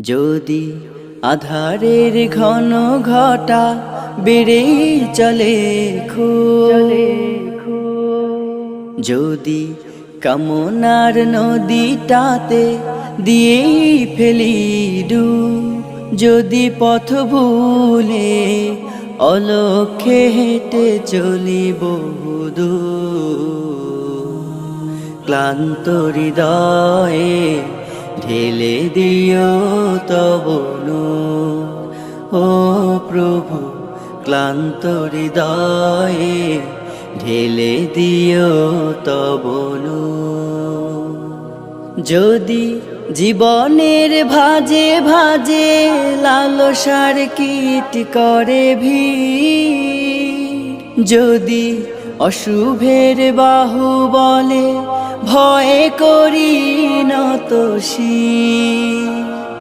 যদি আধারের ঘন ঘটা বেড়ে চলে যদি কামনার নদীটাতে দিয়ে ফেলি ডুব, যদি পথ ভুলে অলক্ষ্যে হেঁটে চলি বহুদূর, ক্লান্ত হৃদয়ে ঢেলে দিও তব নূর। ও প্রভু, ক্লান্ত হৃদয়ে ঢেলে দিও তব নূর। যদি জীবনের ভাজে ভাজে লালসার কীট করে ভিড়, যদি অশুভের বাহুবলে ভয় করি নত শির,